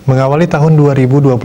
Mengawali tahun 2021,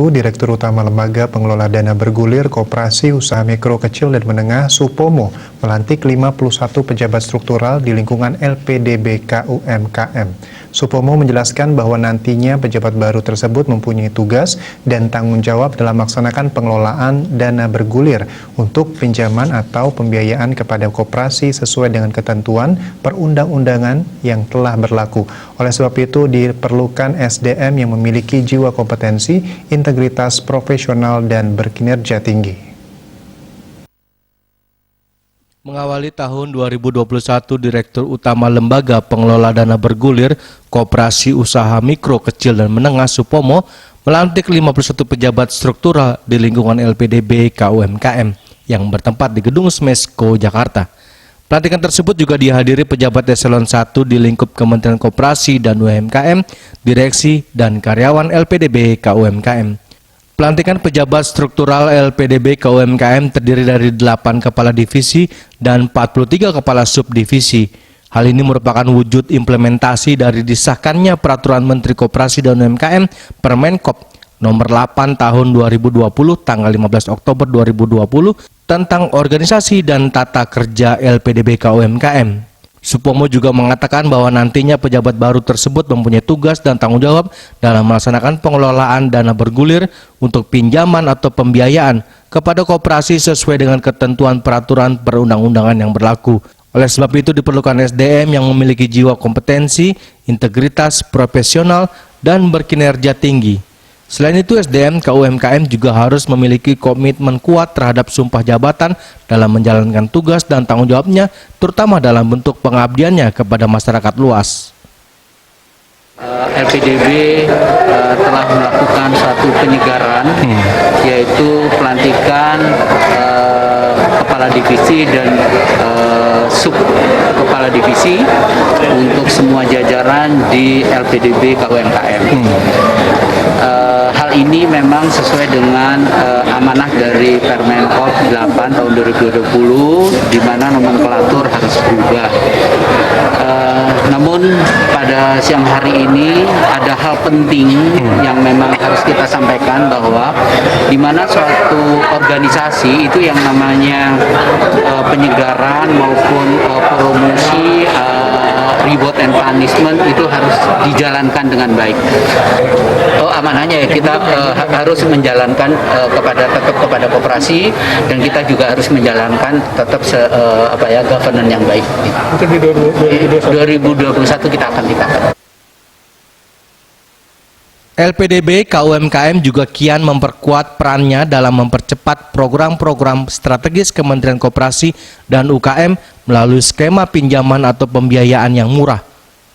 Direktur Utama Lembaga Pengelola Dana Bergulir Koperasi Usaha Mikro Kecil dan Menengah Supomo melantik 51 pejabat struktural di lingkungan LPDB KUMKM. Supomo menjelaskan bahwa nantinya pejabat baru tersebut mempunyai tugas dan tanggung jawab dalam melaksanakan pengelolaan dana bergulir untuk pinjaman atau pembiayaan kepada koperasi sesuai dengan ketentuan perundang-undangan yang telah berlaku. Oleh sebab itu diperlukan SDM yang memiliki jiwa kompetensi, integritas profesional, dan berkinerja tinggi. Mengawali tahun 2021, Direktur Utama Lembaga Pengelola Dana Bergulir Koperasi Usaha Mikro Kecil dan Menengah Supomo melantik 51 pejabat struktural di lingkungan LPDB KUMKM yang bertempat di Gedung Smesco, Jakarta. Pelantikan tersebut juga dihadiri pejabat eselon 1 di lingkup Kementerian Koperasi dan UMKM, direksi, dan karyawan LPDB KUMKM. Pelantikan pejabat struktural LPDB KUMKM terdiri dari 8 kepala divisi dan 43 kepala subdivisi. Hal ini merupakan wujud implementasi dari disahkannya Peraturan Menteri Koperasi dan UMKM Permenkop Nomor 8 Tahun 2020 tanggal 15 Oktober 2020 tentang organisasi dan tata kerja LPDB KUMKM. Supomo juga mengatakan bahwa nantinya pejabat baru tersebut mempunyai tugas dan tanggung jawab dalam melaksanakan pengelolaan dana bergulir untuk pinjaman atau pembiayaan kepada koperasi sesuai dengan ketentuan peraturan perundang-undangan yang berlaku. Oleh sebab itu diperlukan SDM yang memiliki jiwa kompetensi, integritas profesional, dan berkinerja tinggi. Selain itu, SDM KUMKM juga harus memiliki komitmen kuat terhadap sumpah jabatan dalam menjalankan tugas dan tanggung jawabnya, terutama dalam bentuk pengabdiannya kepada masyarakat luas. LPDB telah melakukan suatu penyegaran, yaitu pelantikan kepala divisi dan sub kepala divisi untuk semua jajaran di LPDB KUMKM. Hal ini memang sesuai dengan amanah dari Permenkop 8 tahun 2020, di mana nomenklatur harus berubah. Namun pada siang hari ini ada hal penting yang memang harus kita sampaikan, bahwa di mana suatu organisasi itu yang namanya penyegaran maupun promosi reward and punishment itu harus dijalankan dengan baik. Amanahnya ya, kita harus menjalankan tetap kepada koperasi, dan kita juga harus menjalankan tetap governance yang baik. Untuk di 2021 kita akan tingkatkan. LPDB KUMKM juga kian memperkuat perannya dalam mempercepat program-program strategis Kementerian Koperasi dan UKM melalui skema pinjaman atau pembiayaan yang murah,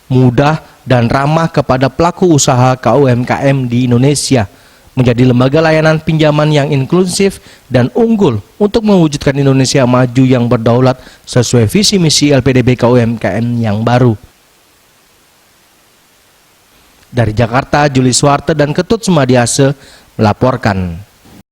mudah, dan ramah kepada pelaku usaha KUMKM di Indonesia, menjadi lembaga layanan pinjaman yang inklusif dan unggul untuk mewujudkan Indonesia maju yang berdaulat sesuai visi misi LPDB KUMKM yang baru. Dari Jakarta, Juli Suwarte dan Ketut Sumadiase melaporkan.